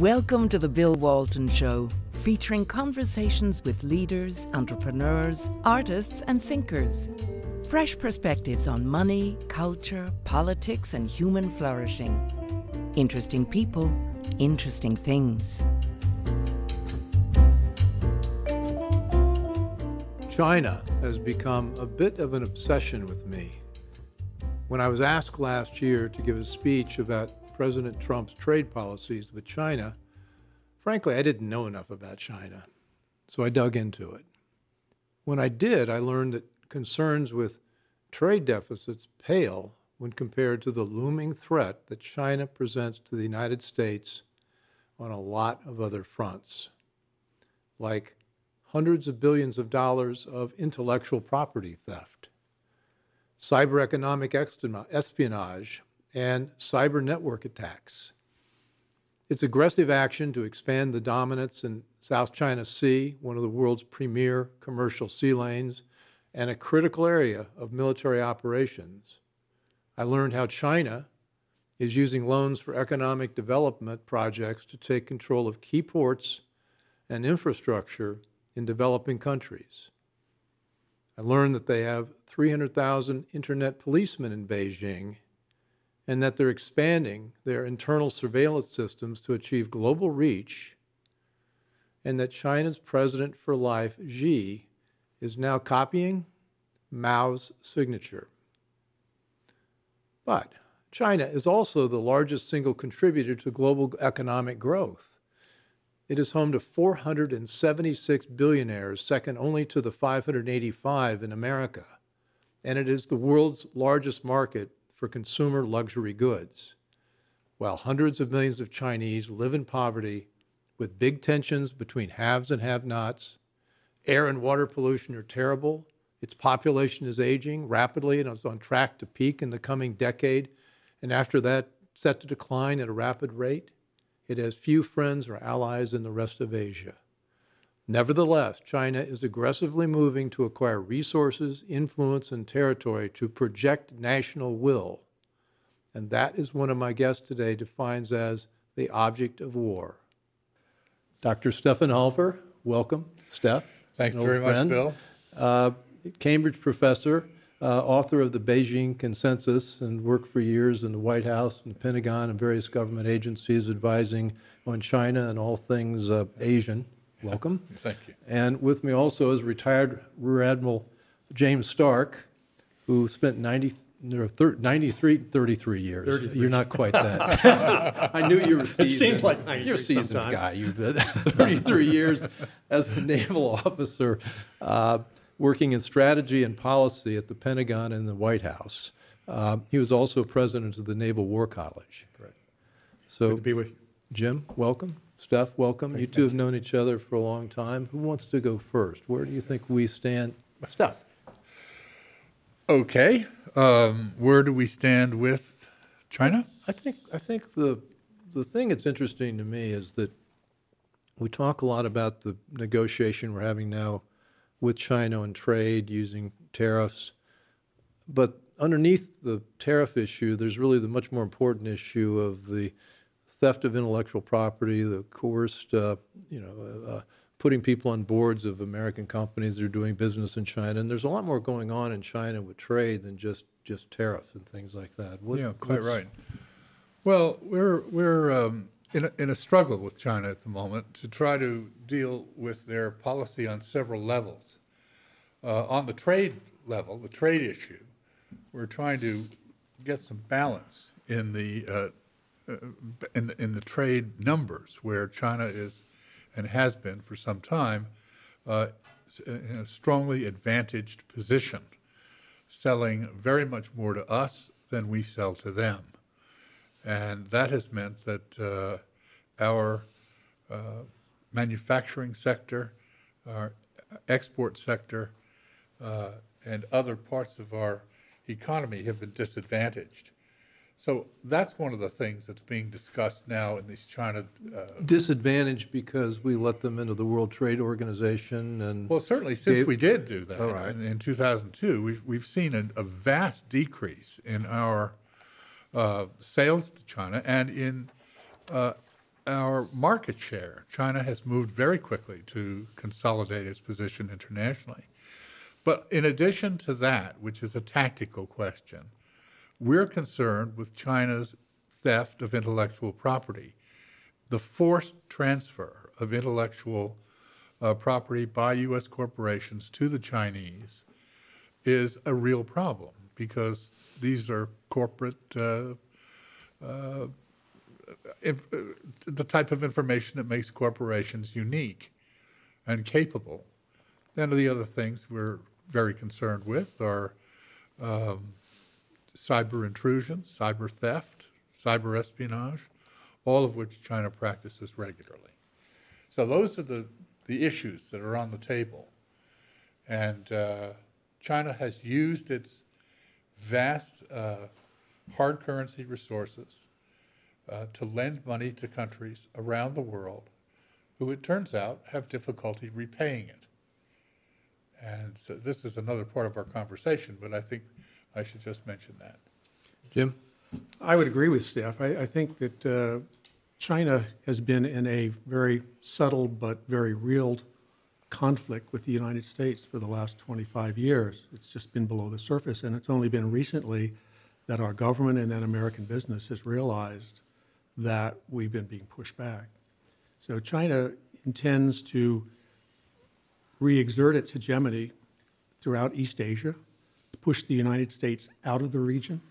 Welcome to the Bill Walton Show, featuring conversations with leaders, entrepreneurs, artists, and thinkers. Fresh perspectives on money, culture, politics, and human flourishing. Interesting people, interesting things. China has become a bit of an obsession with me. When I was asked last year to give a speech about President Trump's trade policies with China, frankly, I didn't know enough about China, so I dug into it. When I did, I learned that concerns with trade deficits pale when compared to the looming threat that China presents to the United States on a lot of other fronts, like hundreds of billions of dollars of intellectual property theft, cyber economic espionage, and cyber network attacks. Its aggressive action to expand the dominance in South China Sea, one of the world's premier commercial sea lanes, and a critical area of military operations. I learned how China is using loans for economic development projects to take control of key ports and infrastructure in developing countries. I learned that they have 300,000 internet policemen in Beijing, and that they're expanding their internal surveillance systems to achieve global reach, and that China's president for life, Xi, is now copying Mao's signature. But China is also the largest single contributor to global economic growth. It is home to 476 billionaires, second only to the 585 in America, and it is the world's largest market for consumer luxury goods, while hundreds of millions of Chinese live in poverty with big tensions between haves and have-nots. Air and water pollution are terrible. Its population is aging rapidly and is on track to peak in the coming decade, and after that, set to decline at a rapid rate. It has few friends or allies in the rest of Asia. Nevertheless, China is aggressively moving to acquire resources, influence, and territory to project national will. And that is one of my guests today defines as the object of war. Dr. Stefan Halper, welcome. Steph. Thanks very much, Bill. Cambridge professor, author of the Beijing Consensus, and worked for years in the White House and the Pentagon and various government agencies advising on China and all things Asian. Welcome. Thank you. And with me also is retired Rear Admiral James Stark, who spent 33 years. 33. You're not quite that. I knew you were seasoned. It seemed like 93 You're a seasoned sometimes. guy. You've been 33 years as a naval officer, working in strategy and policy at the Pentagon and the White House. He was also president of the Naval War College. Correct. So, Good to be with you. Jim, welcome. Steph, welcome. You two have known each other for a long time. Who wants to go first? Where do you think we stand? Steph. Okay. Where do we stand with China? I think the thing that's interesting to me is that we talk a lot about the negotiation we're having now with China on trade using tariffs, but underneath the tariff issue, there's really the much more important issue of the theft of intellectual property, the coerced, putting people on boards of American companies that are doing business in China. And there's a lot more going on in China with trade than just tariffs and things like that. Quite right. Well, we're in a struggle with China at the moment to try to deal with their policy on several levels. On the trade level, the trade issue, we're trying to get some balance in the trade numbers, where China is and has been for some time in a strongly advantaged position, selling very much more to us than we sell to them. And that has meant that our manufacturing sector, our export sector, and other parts of our economy have been disadvantaged. So that's one of the things that's being discussed now in these China... Disadvantaged because we let them into the World Trade Organization and... Well, certainly since we did do that right. in 2002, we've seen a vast decrease in our sales to China and in our market share. China has moved very quickly to consolidate its position internationally. But in addition to that, which is a tactical question, we're concerned with China's theft of intellectual property. The forced transfer of intellectual property by U.S. corporations to the Chinese is a real problem because these are corporate, the type of information that makes corporations unique and capable. Then the other things we're very concerned with are cyber intrusions, cyber theft, cyber espionage, all of which China practices regularly. So those are the issues that are on the table. And China has used its vast hard currency resources to lend money to countries around the world who, it turns out, have difficulty repaying it. And so this is another part of our conversation, but I think I should just mention that. Jim? I would agree with Steph. I think that China has been in a very subtle but very real conflict with the United States for the last 25 years. It's just been below the surface, and it's only been recently that our government and then American business has realized that we've been being pushed back. So China intends to re-exert its hegemony throughout East Asia, push the United States out of the region.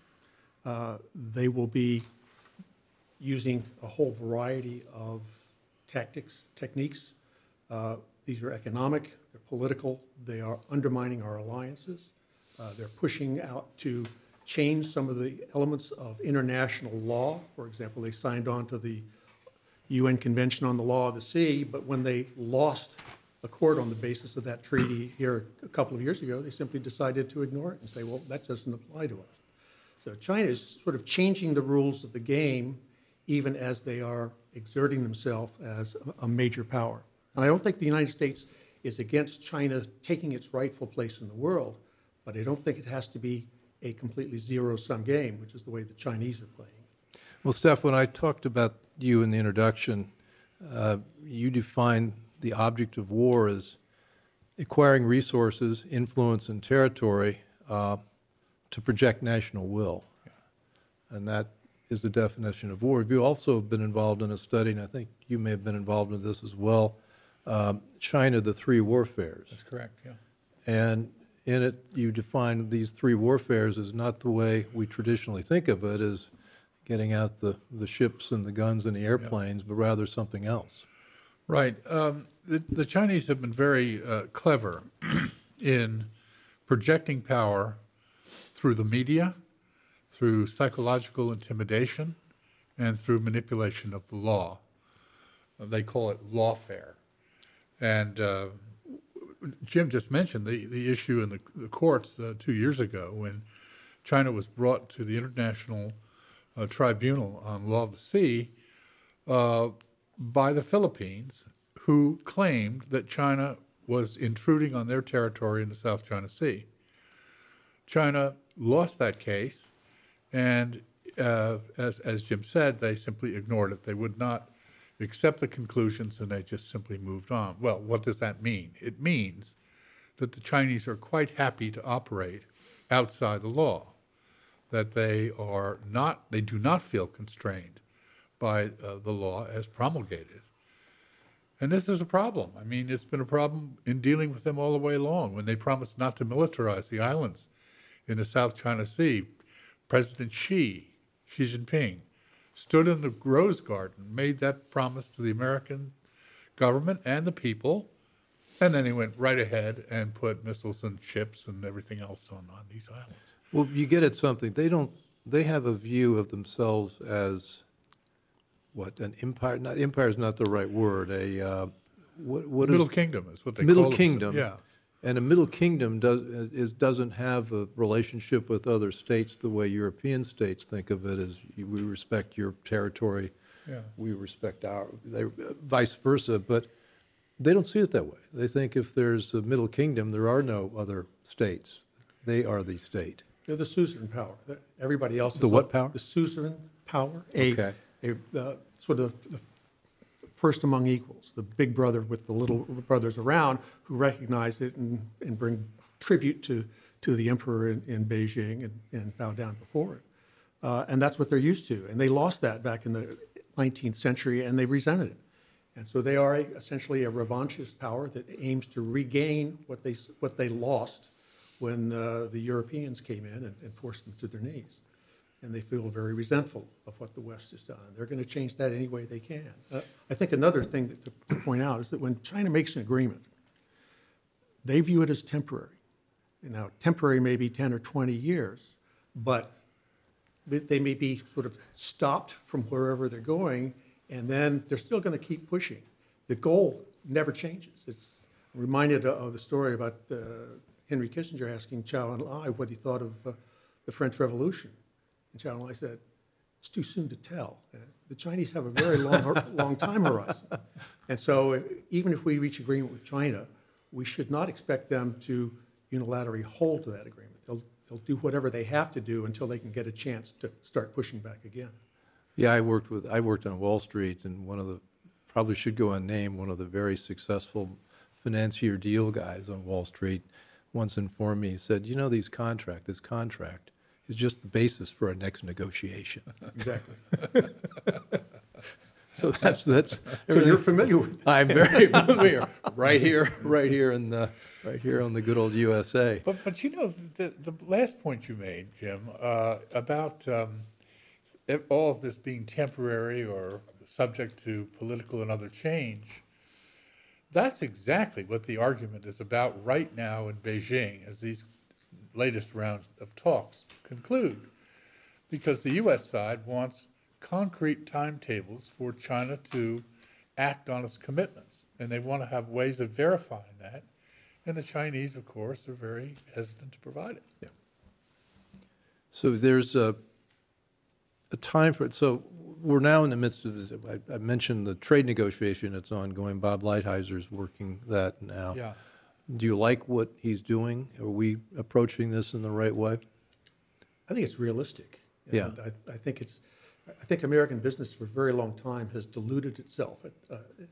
They will be using a whole variety of techniques. These are economic, they're political, they are undermining our alliances. They're pushing out to change some of the elements of international law. For example, they signed on to the UN Convention on the Law of the Sea, but when they lost a court on the basis of that treaty here a couple of years ago, they simply decided to ignore it and say, well, that doesn't apply to us. So China is sort of changing the rules of the game even as they are exerting themselves as a major power. And I don't think the United States is against China taking its rightful place in the world, but I don't think it has to be a completely zero-sum game, which is the way the Chinese are playing. Well, Steph, when I talked about you in the introduction, you defined the object of war as acquiring resources, influence, and territory to project national will. Yeah. And that is the definition of war. You also have been involved in a study, and I think you may have been involved in this as well, China, the three warfares. That's correct, yeah. And in it, you define these three warfares as not the way we traditionally think of it, as getting out the ships and the guns and the airplanes, but rather something else. Right. The Chinese have been very clever in projecting power through the media, through psychological intimidation, and through manipulation of the law. They call it lawfare. And Jim just mentioned the issue in the courts 2 years ago when China was brought to the International Tribunal on Law of the Sea by the Philippines, who claimed that China was intruding on their territory in the South China Sea. China lost that case, and as Jim said, they simply ignored it. They would not accept the conclusions, and they just simply moved on. Well, what does that mean? It means that the Chinese are quite happy to operate outside the law, that they do not feel constrained by the law as promulgated. And this is a problem. I mean, it's been a problem in dealing with them all the way along. When they promised not to militarize the islands in the South China Sea, President Xi Jinping, stood in the Rose Garden, made that promise to the American government and the people, and then he went right ahead and put missiles and ships and everything else on these islands. Well, you get at something. They have a view of themselves as what, an empire? Empire is not the right word. What Middle Kingdom is what they call it. Middle Kingdom. Yeah. And a Middle Kingdom doesn't have a relationship with other states the way European states think of it as we respect your territory, we respect vice versa. But they don't see it that way. They think if there's a Middle Kingdom, there are no other states. They are the state. They're the suzerain power. Everybody else is the what power? The suzerain power. Okay. Sort of the first among equals, the big brother with the little brothers around who recognize it and bring tribute to the emperor in Beijing and bow down before it. And that's what they're used to. And they lost that back in the 19th century, and they resented it. And so they are essentially a revanchist power that aims to regain what they lost when the Europeans came in and forced them to their knees. And they feel very resentful of what the West has done. They're going to change that any way they can. I think another thing to point out is that when China makes an agreement, they view it as temporary. Now, temporary may be 10 or 20 years, but they may be sort of stopped from wherever they're going, and then they're still going to keep pushing. The goal never changes. I'm reminded of the story about Henry Kissinger asking Zhou Enlai what he thought of the French Revolution. And Zhou Enlai said, it's too soon to tell. The Chinese have a very long time horizon. And so even if we reach agreement with China, we should not expect them to unilaterally hold to that agreement. They'll do whatever they have to do until they can get a chance to start pushing back again. Yeah, I worked on Wall Street, and probably should go unnamed, one of the very successful financier deal guys on Wall Street once informed me, he said, you know, this contract is just the basis for our next negotiation. Exactly. So that's So you're familiar with that. I'm very familiar. Right here on the good old USA. But you know, the last point you made, Jim, about all of this being temporary or subject to political and other change, that's exactly what the argument is about right now in Beijing as these latest rounds of talks conclude. Because the U.S. side wants concrete timetables for China to act on its commitments, and they want to have ways of verifying that. And the Chinese, of course, are very hesitant to provide it. Yeah. So there's a time for it. So we're now in the midst of this. I mentioned the trade negotiation that's ongoing. Bob Lighthizer is working that now. Yeah. Do you like what he's doing? Are we approaching this in the right way? I think it's realistic. Yeah. And I think American business for a very long time has deluded itself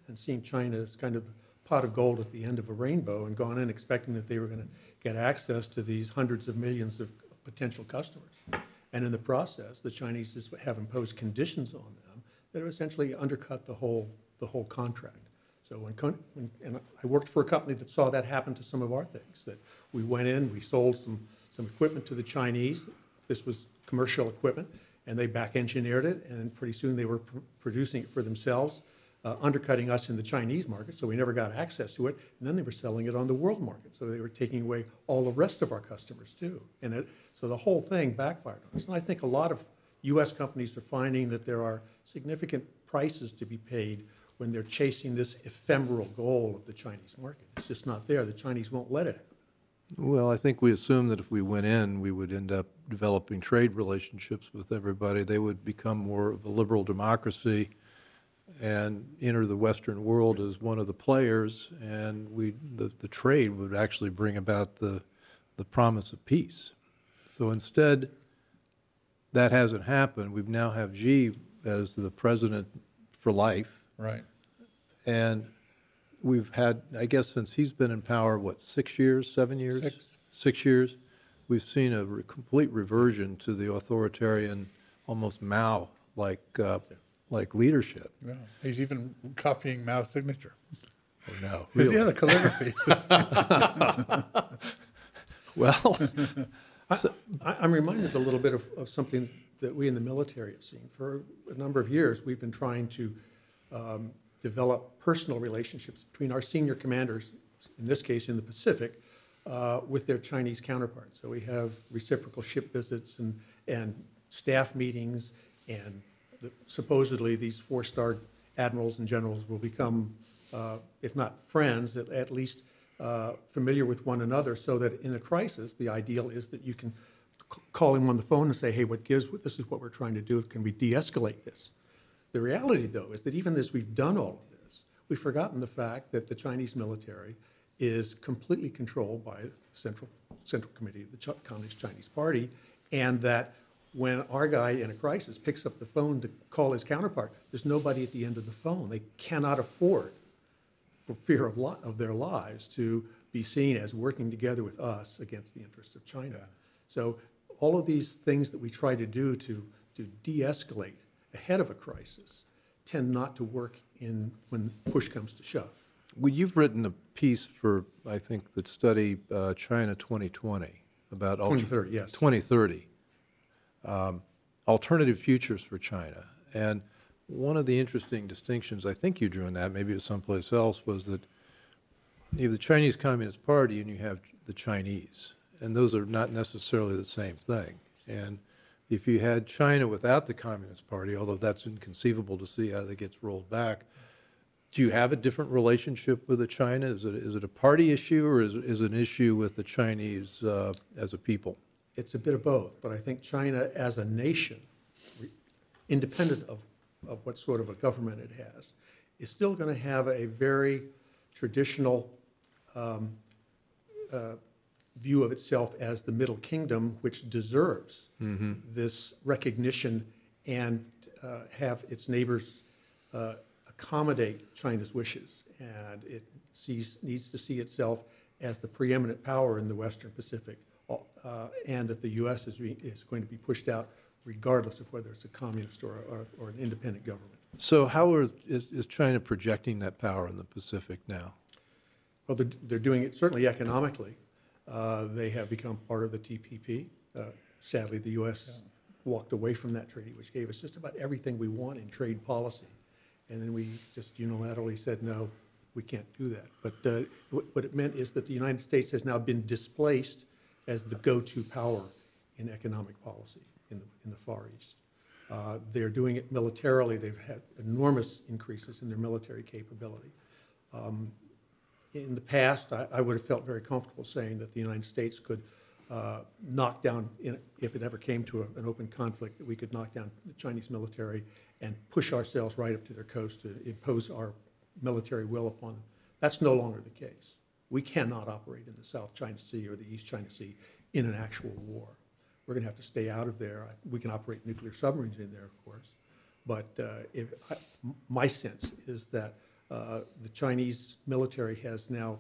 and seen China as kind of the pot of gold at the end of a rainbow and gone in expecting that they were going to get access to these hundreds of millions of potential customers. And in the process, the Chinese have imposed conditions on them that have essentially undercut the whole contract. So and I worked for a company that saw that happen to some of our things, that we went in, we sold some equipment to the Chinese. This was commercial equipment, and they back-engineered it, and pretty soon they were producing it for themselves, undercutting us in the Chinese market, so we never got access to it, and then they were selling it on the world market, so they were taking away all the rest of our customers too. And so the whole thing backfired on us. And I think a lot of U.S. companies are finding that there are significant prices to be paid when they're chasing this ephemeral goal of the Chinese market. It's just not there. The Chinese won't let it happen. Well, I think we assumed that if we went in, we would end up developing trade relationships with everybody. They would become more of a liberal democracy and enter the Western world as one of the players, and the trade would actually bring about the promise of peace. So instead, that hasn't happened. We now have Xi as the president for life. Right. And we've had, I guess, since he's been in power, what, 6 years, 7 years? 6. 6 years. We've seen a complete reversion to the authoritarian, almost Mao-like leadership. Yeah. He's even copying Mao's signature. Oh, no. Really? Really? Yeah, the calligraphy. Well, I'm reminded a little bit of something that we in the military have seen. For a number of years, we've been trying to develop personal relationships between our senior commanders, in this case in the Pacific, with their Chinese counterparts. So we have reciprocal ship visits and staff meetings, and supposedly these four-star admirals and generals will become, if not friends, at least familiar with one another, so that in a crisis, the ideal is that you can call him on the phone and say, hey, this is what we're trying to do. Can we de-escalate this? The reality, though, is that even as we've done all of this, we've forgotten the fact that the Chinese military is completely controlled by the Central Committee of the Communist Chinese Party, and that when our guy in a crisis picks up the phone to call his counterpart, there's nobody at the end of the phone. They cannot afford, for fear of their lives, to be seen as working together with us against the interests of China. Yeah. So all of these things that we try to do to de-escalate ahead of a crisis tend not to work when push comes to shove. Well, you've written a piece for, I think, that study China 2020 about 2030, yes. 2030, alternative futures for China. And one of the interesting distinctions I think you drew in that, maybe it was someplace else, was that you have the Chinese Communist Party and you have the Chinese, and those are not necessarily the same thing. And if you had China without the Communist Party, although that's inconceivable to see how that gets rolled back, do you have a different relationship with the China? Is it a party issue, or is it an issue with the Chinese as a people? It's a bit of both, but I think China as a nation, independent of what sort of a government it has, is still going to have a very traditional view of itself as the Middle Kingdom, which deserves this recognition and have its neighbors accommodate China's wishes. And it needs to see itself as the preeminent power in the Western Pacific, and that the U.S. is going to be pushed out regardless of whether it's a communist or an independent government. So how is China projecting that power in the Pacific now? Well, they're doing it certainly economically. They have become part of the TPP. Sadly, the U.S. walked away from that treaty, which gave us just about everything we want in trade policy. And then we just unilaterally said, no, we can't do that. But what it meant is that the United States has now been displaced as the go-to power in economic policy in the Far East. They're doing it militarily. They've had enormous increases in their military capability. In the past, I would have felt very comfortable saying that the United States could knock down, if it ever came to an open conflict, that we could knock down the Chinese military and push ourselves right up to their coast to impose our military will upon them. That's no longer the case. We cannot operate in the South China Sea or the East China Sea in an actual war. We're going to have to stay out of there. We can operate nuclear submarines in there, of course. But my sense is that the Chinese military has now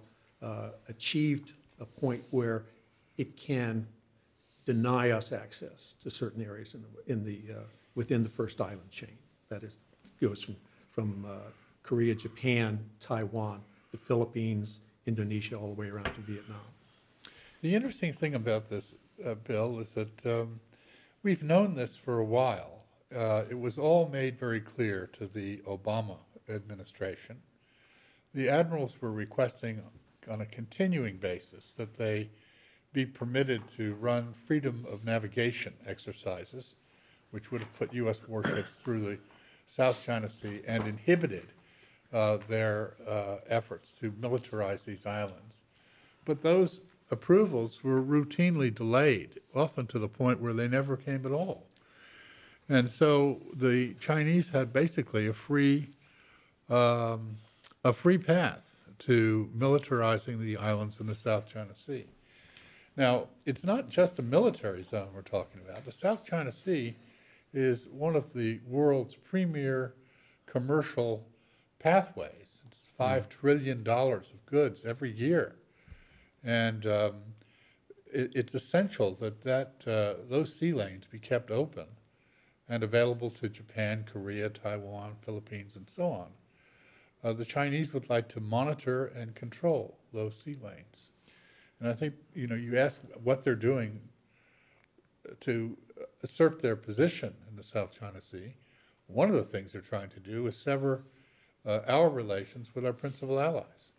achieved a point where it can deny us access to certain areas within the first island chain. That is, goes from Korea, Japan, Taiwan, the Philippines, Indonesia, all the way around to Vietnam. The interesting thing about this, Bill, is that we've known this for a while. It was all made very clear to the Obama administration. The admirals were requesting on a continuing basis that they be permitted to run freedom of navigation exercises, which would have put U.S. warships through the South China Sea and inhibited their efforts to militarize these islands. But those approvals were routinely delayed, often to the point where they never came at all. And so the Chinese had basically a free path to militarizing the islands in the South China Sea. Now, it's not just a military zone we're talking about. The South China Sea is one of the world's premier commercial pathways. It's $5 trillion of goods every year. And it's essential that those sea lanes be kept open and available to Japan, Korea, Taiwan, Philippines, and so on. The Chinese would like to monitor and control those sea lanes. And I think, you asked what they're doing to assert their position in the South China Sea. One of the things they're trying to do is sever our relations with our principal allies.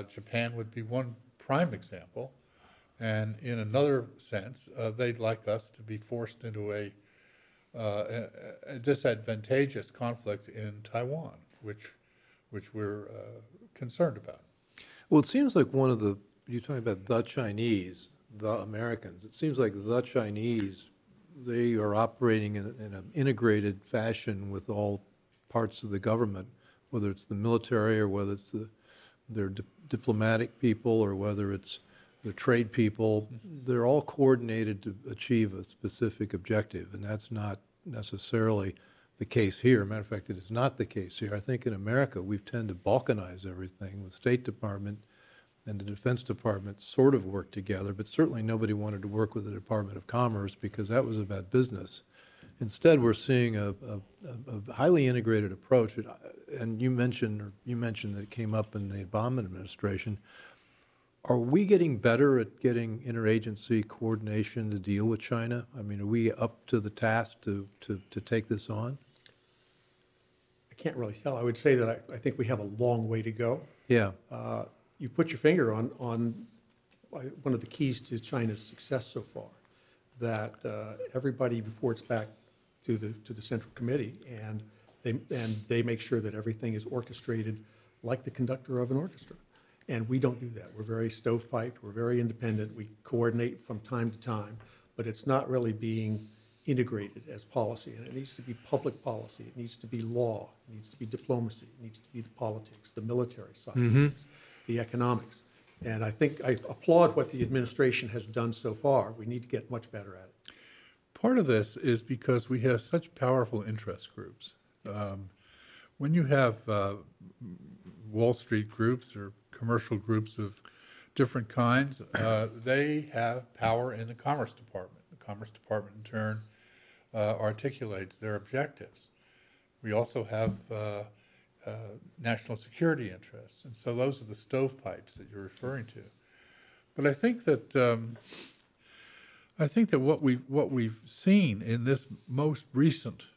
Japan would be one prime example. And in another sense, they'd like us to be forced into a disadvantageous conflict in Taiwan, which we're concerned about. Well, it seems like you're talking about the Chinese, the Americans. It seems like the Chinese, they are operating in an integrated fashion with all parts of the government, whether it's the military or whether it's their diplomatic people or whether it's the trade people, they're all coordinated to achieve a specific objective, and that's not necessarily the case here. Matter of fact, it is not the case here. I think in America we've tended to balkanize everything. The State Department and the Defense Department sort of work together, but certainly nobody wanted to work with the Department of Commerce because that was about business. Instead, we're seeing a highly integrated approach, and you mentioned that it came up in the Obama administration. Are we getting better at getting interagency coordination to deal with China? I mean, are we up to the task to take this on? I can't really tell. I would say that I think we have a long way to go. Yeah. You put your finger on one of the keys to China's success so far, that everybody reports back to the Central Committee, and they make sure that everything is orchestrated like the conductor of an orchestra. And we don't do that. We're very stovepiped. We're very independent. We coordinate from time to time, but it's not really being integrated as policy. And it needs to be public policy. It needs to be law. It needs to be diplomacy. It needs to be the politics, the military side of things, the economics. And I think I applaud what the administration has done so far. We need to get much better at it. Part of this is because we have such powerful interest groups. When you have Wall Street groups or commercial groups of different kinds, they have power in the Commerce Department. The Commerce Department, in turn, articulates their objectives. We also have national security interests, and so those are the stovepipes that you're referring to. But I think that what we've seen in this most recent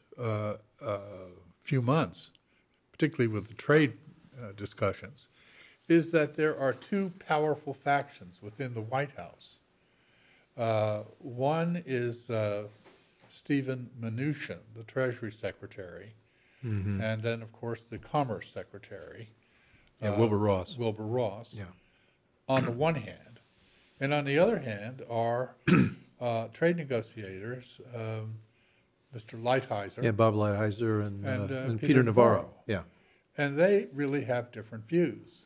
few months, particularly with the trade discussions, is that there are two powerful factions within the White House. One is Stephen Mnuchin, the Treasury Secretary, and then, of course, the Commerce Secretary. Wilbur Ross. Wilbur Ross, Yeah. on the one hand. And on the other hand are trade negotiators, Mr. Lighthizer. Yeah, Bob Lighthizer and Peter Navarro. Yeah. And they really have different views.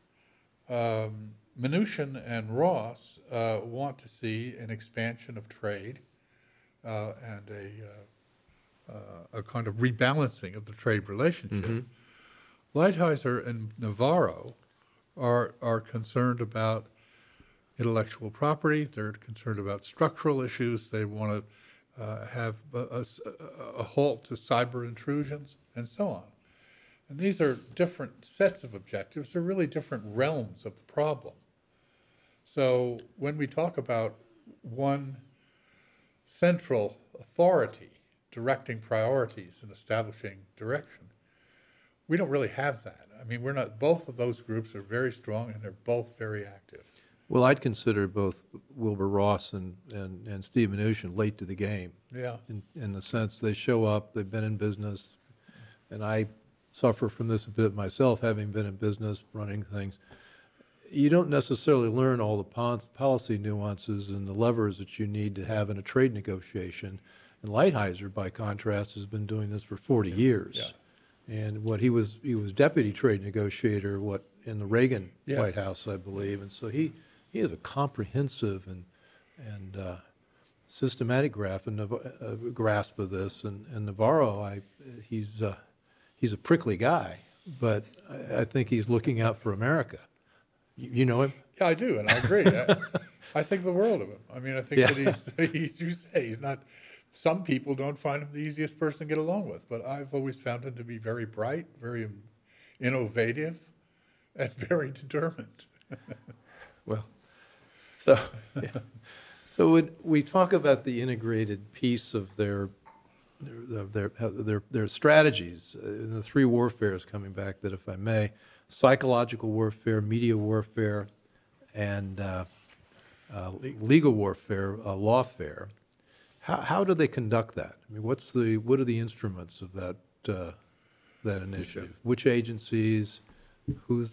Mnuchin and Ross want to see an expansion of trade and a kind of rebalancing of the trade relationship. Lighthizer and Navarro are concerned about intellectual property. They're concerned about structural issues. They want to have a halt to cyber intrusions and so on. And these are different sets of objectives. They're really different realms of the problem. So when we talk about one central authority directing priorities and establishing direction, we don't really have that. I mean, we're not, both of those groups are very strong and they're both very active. Well, I'd consider both Wilbur Ross and Steve Mnuchin late to the game. Yeah. In the sense they show up, they've been in business, and I suffer from this a bit myself, having been in business, running things. You don't necessarily learn all the policy nuances and the levers that you need to have in a trade negotiation. And Lighthizer, by contrast, has been doing this for 40 years. Yeah. And what he was deputy trade negotiator, in the Reagan White House, I believe. And so he has a comprehensive and systematic grasp of this. And Navarro, he's a prickly guy, but I think he's looking out for America. You know him? Yeah, I do, and I agree. I think the world of him. I mean, I think that he's not, some people don't find him the easiest person to get along with, but I've always found him to be very bright, very innovative, and very determined. Well, so when we talk about the integrated piece of their strategies, in the three warfares coming back, that if I may, psychological warfare, media warfare, and legal warfare, lawfare. How do they conduct that? I mean, what are the instruments of that initiative? Which agencies? How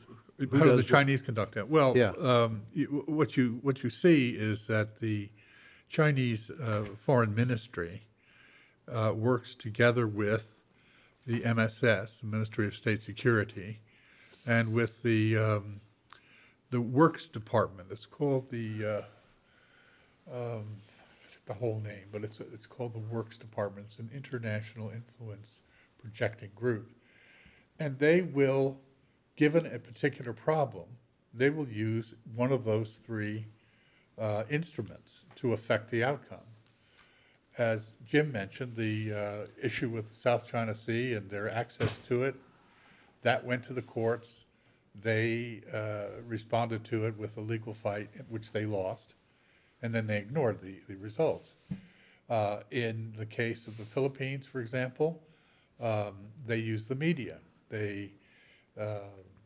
do the Chinese conduct that? Well, yeah. What you see is that the Chinese Foreign Ministry works together with the MSS, the Ministry of State Security, and with the Works Department. It's called the the whole name, but it's called the Works Department. It's an international influence projecting group. And they will, given a particular problem, they will use one of those three instruments to affect the outcome. As Jim mentioned, the issue with the South China Sea and their access to it, that went to the courts. They responded to it with a legal fight, which they lost, and then they ignored the results. In the case of the Philippines, for example, they used the media. They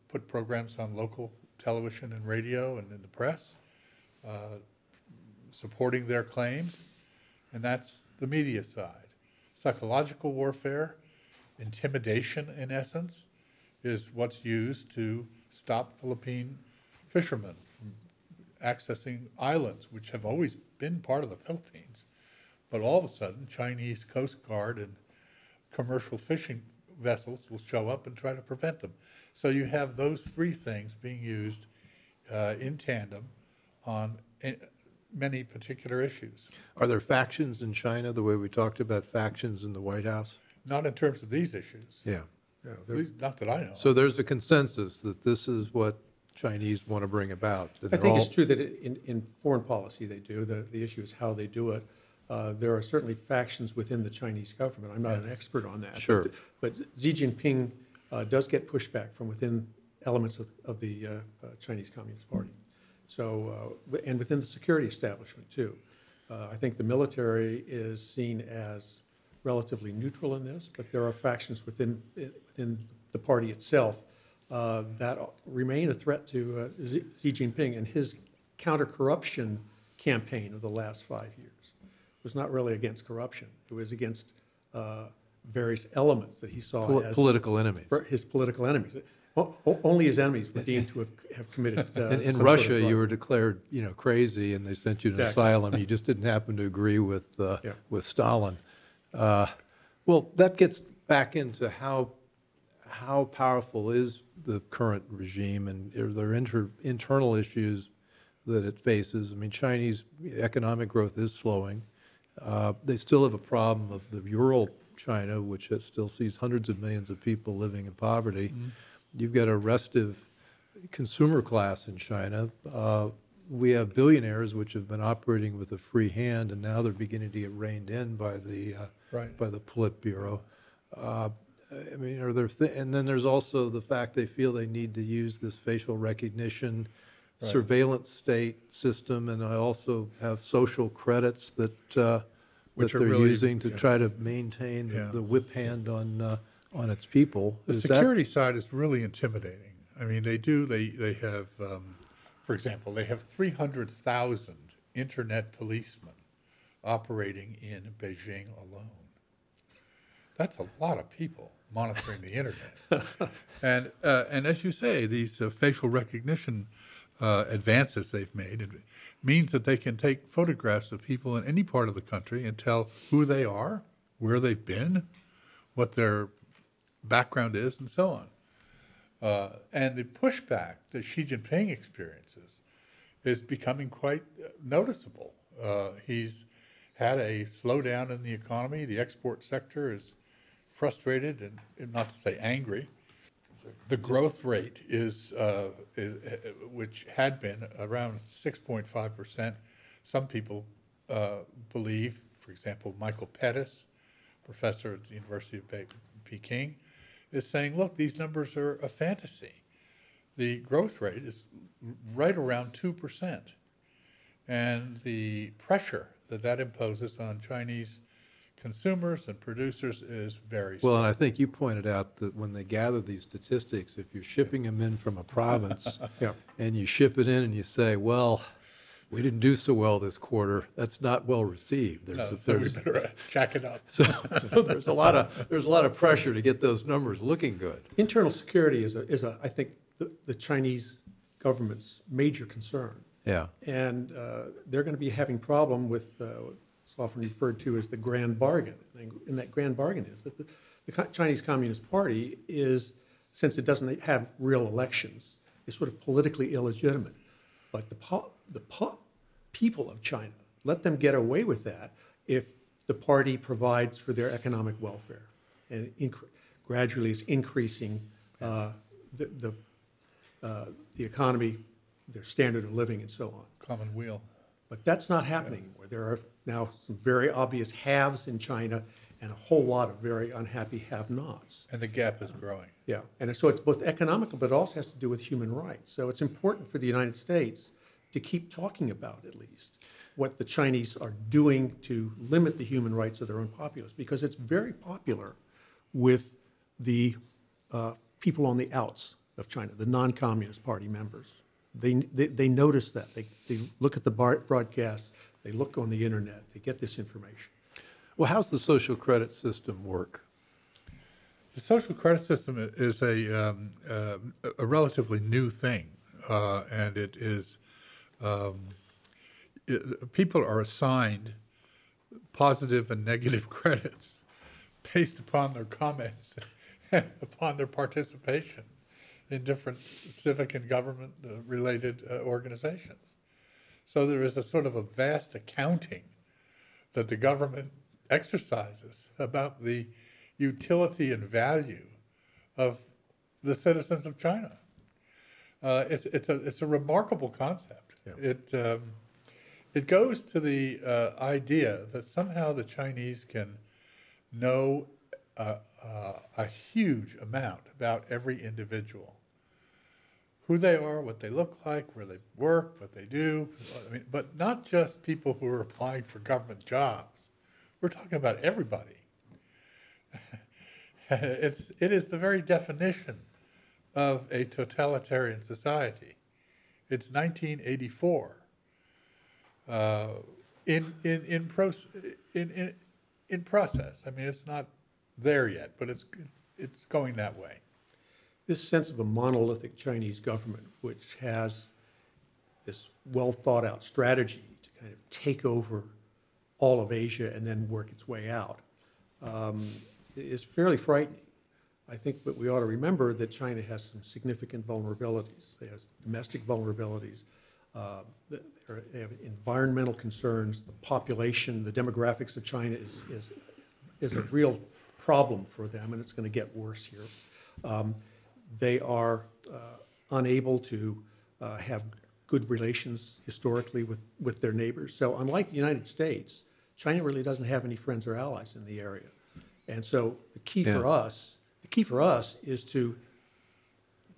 put programs on local television and radio and in the press, supporting their claims, and that's the media side. Psychological warfare, intimidation in essence, is what's used to stop Philippine fishermen from accessing islands, which have always been part of the Philippines. But all of a sudden, Chinese Coast Guard and commercial fishing vessels will show up and try to prevent them. So you have those three things being used in tandem on many particular issues. Are there factions in China the way we talked about factions in the White House? Not in terms of these issues. Yeah. Yeah, At least not that I know. So there's a consensus that this is what Chinese want to bring about. I think it's true that in foreign policy they do. The issue is how they do it. There are certainly factions within the Chinese government. I'm not an expert on that. Sure. But Xi Jinping does get pushback from within elements of the Chinese Communist Party. So, and within the security establishment too. I think the military is seen as relatively neutral in this, but there are factions within the party itself that remain a threat to Xi Jinping and his counter-corruption campaign of the last 5 years. It was not really against corruption. It was against various elements that he saw as political enemies. His political enemies. Only his enemies were deemed to have committed. In Russia, you were declared, crazy, and they sent you to asylum. You just didn't happen to agree with Stalin. Well, that gets back into how powerful is the current regime, and are there internal issues that it faces? I mean, Chinese economic growth is slowing. They still have a problem of the rural China, which still sees hundreds of millions of people living in poverty. Mm-hmm. You've got a restive consumer class in China. We have billionaires which have been operating with a free hand, and now they're beginning to get reined in by the Politburo. I mean, are there and then there's also the fact they feel they need to use this facial recognition surveillance state system, and I also have social credits that which they're really using to try to maintain the whip hand on its people. The security side is really intimidating. I mean, they have, for example, they have 300,000 internet policemen operating in Beijing alone. That's a lot of people monitoring the internet. And as you say, these facial recognition advances they've made, it means that they can take photographs of people in any part of the country and tell who they are, where they've been, what their background is, and so on. And the pushback that Xi Jinping experiences is becoming quite noticeable. He's had a slowdown in the economy. The export sector is frustrated and not to say angry. The growth rate is which had been around 6.5%. Some people believe, for example, Michael Pettis, professor at the University of Peking, is saying, look, these numbers are a fantasy. The growth rate is right around 2%. And the pressure that imposes on Chinese consumers and producers is very strong. Well, and I think you pointed out that when they gather these statistics, if you're shipping them in from a province and you ship it in and you say, well, we didn't do so well this quarter, that's not well received. We better jack it up. So there's a lot of pressure to get those numbers looking good. Internal security is I think the Chinese government's major concern. Yeah. And they're going to be having problem with what's often referred to as the grand bargain. And that grand bargain is that the Chinese Communist Party is, since it doesn't have real elections, is sort of politically illegitimate. But the people of China let them get away with that if the party provides for their economic welfare and gradually is increasing the economy, their standard of living, and so on. Commonweal. But that's not happening anymore. There are now some very obvious haves in China and a whole lot of very unhappy have-nots. And the gap is growing. Yeah, and so it's both economical, but it also has to do with human rights. So it's important for the United States to keep talking about, at least, what the Chinese are doing to limit the human rights of their own populace, because it's very popular with the people on the outs of China, the non-communist party members. They notice that. They look at the broadcasts, they look on the internet, they get this information. Well, how's the social credit system work? The social credit system is a relatively new thing, and it is people are assigned positive and negative credits based upon their comments and upon their participation in different civic and government related organizations. So there is a sort of a vast accounting that the government exercises about the utility and value of the citizens of China. It's a remarkable concept. Yeah. It goes to the idea that somehow the Chinese can know a huge amount about every individual. Who they are, what they look like, where they work, what they do. I mean, but not just people who are applying for government jobs. We're talking about everybody. It is the very definition of a totalitarian society. It's 1984. In process. I mean, it's not there yet, but it's going that way. This sense of a monolithic Chinese government, which has this well thought out strategy to kind of take over all of Asia and then work its way out, is fairly frightening. I think that we ought to remember that China has some significant vulnerabilities. They have domestic vulnerabilities. They have environmental concerns. The population, the demographics of China is a real problem for them, and it's going to get worse here. They are unable to have good relations historically with their neighbors. So unlike the United States, China really doesn't have any friends or allies in the area. And so the key for us is to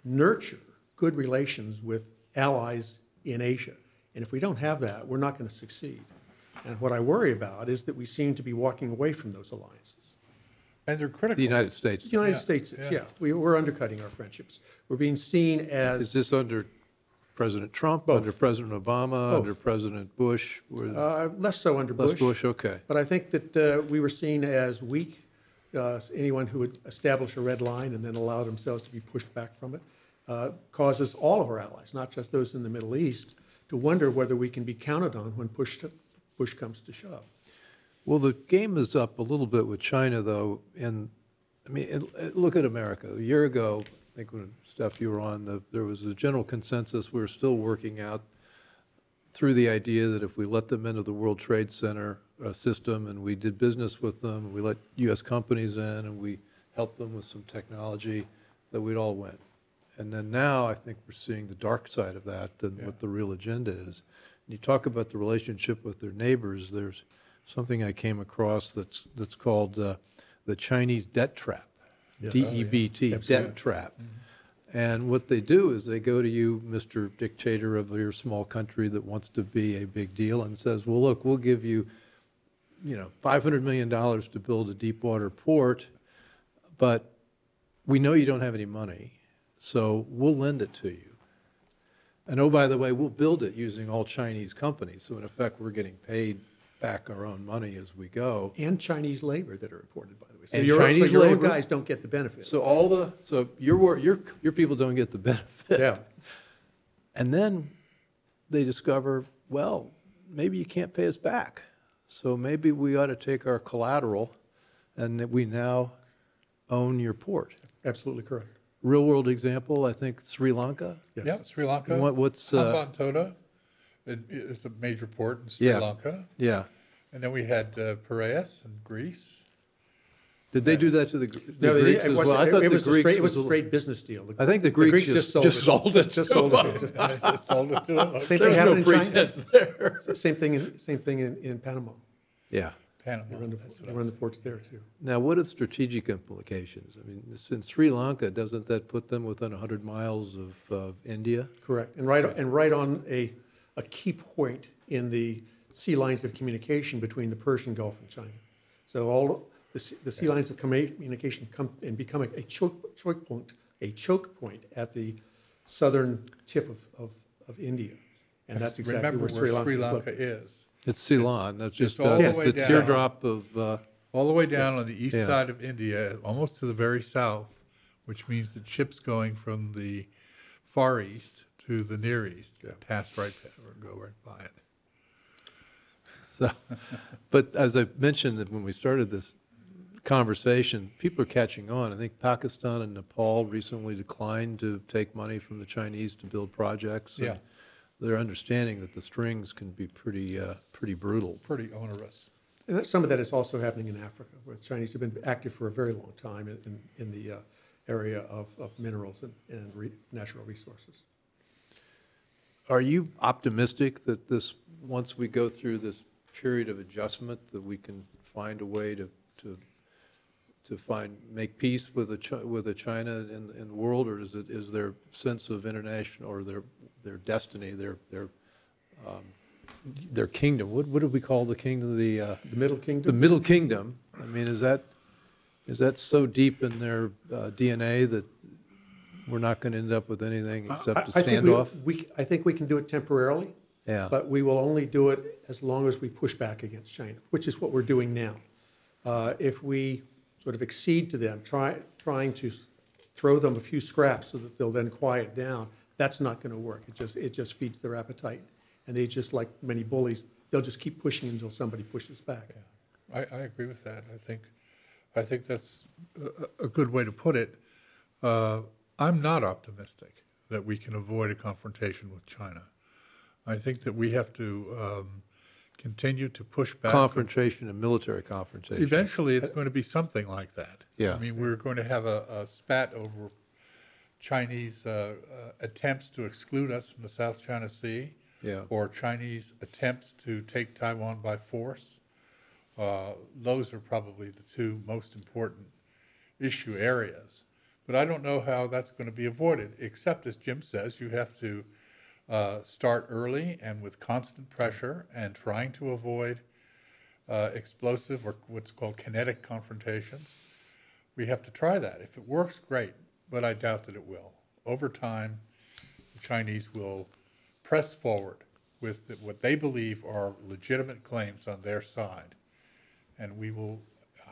nurture good relations with allies in Asia. And if we don't have that, we're not going to succeed. And what I worry about is that we seem to be walking away from those alliances. And they're critical. The United States. The United States, we're undercutting our friendships. We're being seen as... Is this under President Trump, Both. under President Obama, Both. under President Bush? Less so under Bush. Less Bush, okay. But I think that we were seen as weak. Anyone who would establish a red line and then allow themselves to be pushed back from it causes all of our allies, not just those in the Middle East, to wonder whether we can be counted on when push comes to shove. Well, the game is up a little bit with China, though. And I mean, look at America. A year ago, I think when, Steph, you were on, there was a general consensus we were still working out through the idea that if we let them into the World Trade Center system and we did business with them, and we let U.S. companies in and we helped them with some technology, that we'd all win. And then now I think we're seeing the dark side of that and what the real agenda is. And you talk about the relationship with their neighbors. There's something I came across that's called the Chinese debt trap, DEBT, debt trap. Mm-hmm. And what they do is they go to you, Mr. Dictator of your small country that wants to be a big deal, and says, well, look, we'll give you, $500 million to build a deep water port, but we know you don't have any money, so we'll lend it to you. And oh, by the way, we'll build it using all Chinese companies. So in effect, we're getting paid back our own money as we go. And Chinese labor that are imported, by the way. So and your own guys don't get the benefit. So your people don't get the benefit. Yeah. And then they discover, well, maybe you can't pay us back. So maybe we ought to take our collateral and that we now own your port. Absolutely correct. Real world example, I think Sri Lanka. Yes. Yeah, Sri Lanka. What's Hambantota It's a major port in Sri Lanka. Yeah. And then we had Piraeus in Greece. Did they do that to the No, Greeks as well? I thought it the was Greeks a straight business deal. I think the Greeks just sold it. Sold it Just to sold them. it. Just sold it to them. Okay. Same thing There's happened no in China. pretense there. Same thing in Panama. Yeah. Panama. They run the ports there too. Now, what are strategic implications? I mean, in Sri Lanka, doesn't that put them within 100 miles of India? Correct, and right on a key point in the sea lines of communication between the Persian Gulf and China. So all the sea lines of communication come and become a choke point at the southern tip of India, and that's exactly Remember where Sri Lanka is. It's Ceylon. That's just all the way the down. teardrop of. All the way down on the east Yeah. side of India, almost to the very south, which means that ships going from the far east to the near east pass right or go right by it. So, but as I mentioned that when we started this conversation, people are catching on. I think Pakistan and Nepal recently declined to take money from the Chinese to build projects. And Yeah. they're understanding that the strings can be pretty brutal. Pretty onerous. And some of that is also happening in Africa, where the Chinese have been active for a very long time in the area of minerals and natural resources. Are you optimistic that once we go through this period of adjustment, that we can find a way to make peace with a China in the world, or is their sense of international or their destiny, their kingdom? What do we call the kingdom? The Middle Kingdom. The Middle Kingdom. I mean, is that so deep in their DNA that we're not going to end up with anything except a standoff? I think we can do it temporarily. Yeah. But we will only do it as long as we push back against China, which is what we're doing now. If we sort of accede to them, trying to throw them a few scraps so that they'll then quiet down, that's not going to work. It just feeds their appetite. And they just, like many bullies, they'll just keep pushing until somebody pushes back. Yeah. I agree with that. I think that's a good way to put it. I'm not optimistic that we can avoid a confrontation with China. I think that we have to continue to push back. Confrontation, a military confrontation. Eventually, it's going to be something like that. Yeah. I mean, we're going to have a spat over Chinese attempts to exclude us from the South China Sea, or Chinese attempts to take Taiwan by force. Those are probably the two most important issue areas. But I don't know how that's going to be avoided, except, as Jim says, you have to start early and with constant pressure and trying to avoid explosive or what's called kinetic confrontations. We have to try that. If it works, great, but I doubt that it will. Over time, the Chinese will press forward with what they believe are legitimate claims on their side, and we will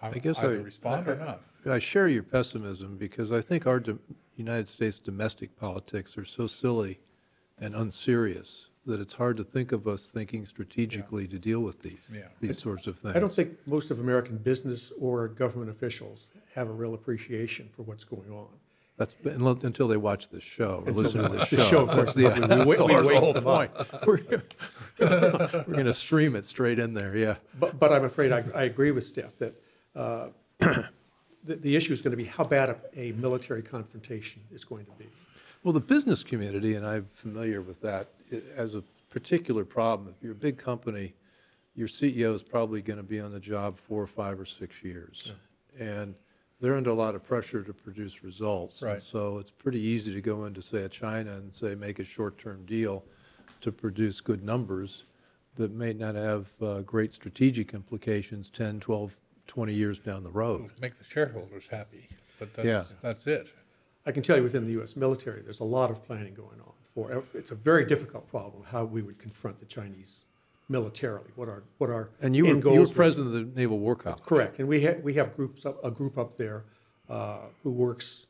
either respond or not. I share your pessimism because I think our United States domestic politics are so silly and unserious that it's hard to think of us thinking strategically to deal with these sorts of things. I don't think most of American business or government officials have a real appreciation for what's going on. That's until they watch this show or listen to this show. The show, of course, That's the whole them point. We're going to stream it straight in there, yeah. But I'm afraid I agree with Steph that the issue is going to be how bad a military confrontation is going to be. Well, the business community, and I'm familiar with that, has a particular problem. If you're a big company, your CEO is probably going to be on the job 4 or 5 or 6 years. Yeah. And they're under a lot of pressure to produce results. Right. And so it's pretty easy to go into, say, China and say, make a short-term deal to produce good numbers that may not have great strategic implications 10, 12, 20 years down the road. Make the shareholders happy, but that's it. I can tell you within the U.S. military, there's a lot of planning going on. It's a very difficult problem how we would confront the Chinese militarily. What our and you were president of the Naval War College. Correct, and we have a group up there who works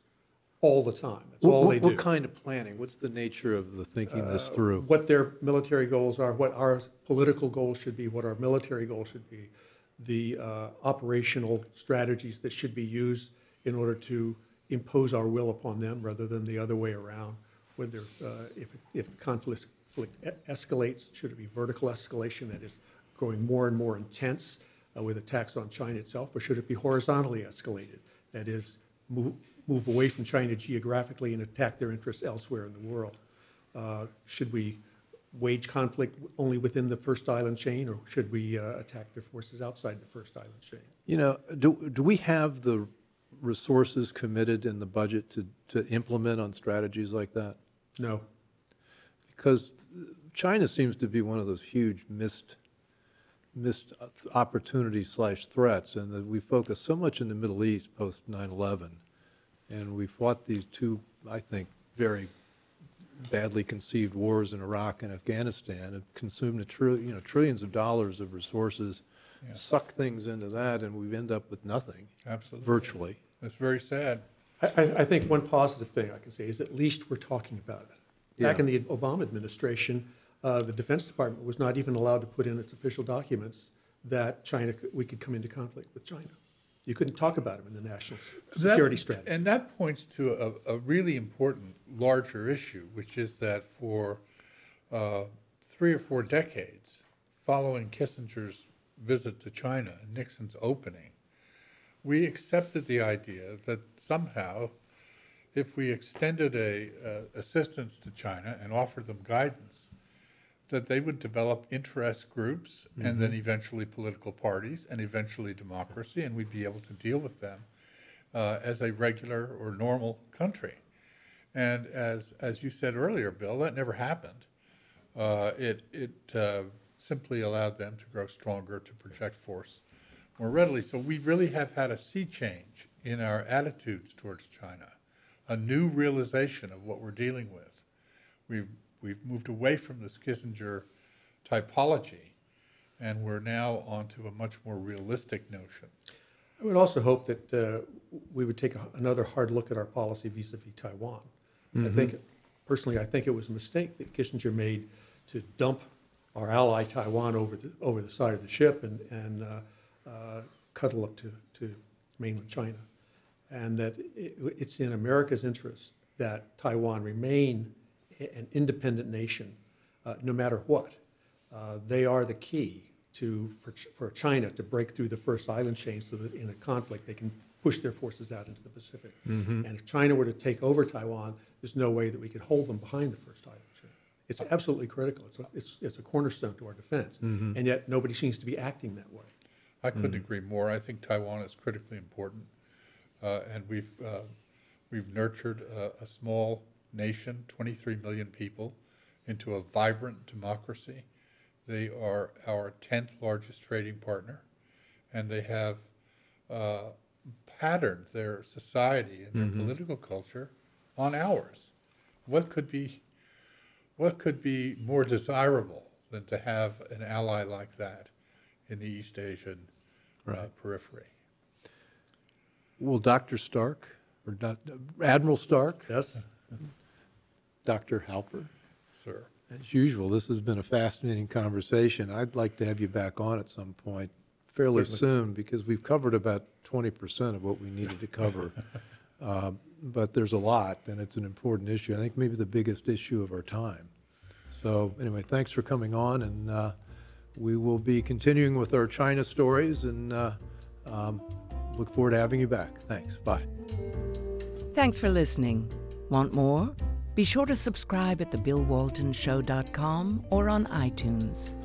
all the time. That's all they do. What kind of planning? What's the nature of the thinking this through? What their military goals are, what our political goals should be, what our military goals should be, the operational strategies that should be used in order to impose our will upon them rather than the other way around, whether if the conflict escalates? Should it be vertical escalation that is growing more and more intense with attacks on China itself, or should it be horizontally escalated? That is, move away from China geographically and attack their interests elsewhere in the world. Should we wage conflict only within the first island chain, or should we attack their forces outside the first island chain? You know, do we have the resources committed in the budget to implement on strategies like that? No. Because China seems to be one of those huge missed opportunities/threats, and that we focus so much in the Middle East post 9/11, and we fought these two, I think, very badly conceived wars in Iraq and Afghanistan, and consumed trillions of dollars of resources, suck things into that, and we end up with nothing. Absolutely. Virtually. That's very sad. I think one positive thing I can say is at least we're talking about it. Back Yeah. in the Obama administration, the Defense Department was not even allowed to put in its official documents that we could come into conflict with China. You couldn't talk about them in the national security strategy. And that points to a really important, larger issue, which is that for 3 or 4 decades following Kissinger's visit to China and Nixon's opening, we accepted the idea that somehow, if we extended assistance to China and offered them guidance, that they would develop interest groups and then eventually political parties and eventually democracy, and we'd be able to deal with them as a regular or normal country. And as you said earlier, Bill, that never happened. It simply allowed them to grow stronger, to project force more readily. So we really have had a sea change in our attitudes towards China, a new realization of what we're dealing with. We've moved away from this Kissinger typology, and we're now onto a much more realistic notion. I would also hope that we would take another hard look at our policy vis-a-vis Taiwan. I think it was a mistake that Kissinger made to dump our ally Taiwan over the side of the ship and cuddle up to mainland China. And that it's in America's interest that Taiwan remain an independent nation, no matter what. They are the key for China to break through the first island chain so that in a conflict they can push their forces out into the Pacific. And if China were to take over Taiwan, there's no way that we could hold them behind the first island chain. It's absolutely critical. It's a cornerstone to our defense, and yet nobody seems to be acting that way. I couldn't agree more. I think Taiwan is critically important, and we've nurtured a small nation, 23 million people, into a vibrant democracy. They are our 10th largest trading partner, and they have patterned their society and their political culture on ours. What could be more desirable than to have an ally like that in the East Asian periphery? Well, Dr. Stark, or Admiral Stark, Yes. Dr. Halper, Sir. as usual, this has been a fascinating conversation. I'd like to have you back on at some point fairly soon, because we've covered about 20% of what we needed to cover. But there's a lot, and it's an important issue. I think maybe the biggest issue of our time. So anyway, thanks for coming on, and we will be continuing with our China stories, and look forward to having you back. Thanks. Bye. Thanks for listening. Want more? Be sure to subscribe at thebillwaltonshow.com or on iTunes.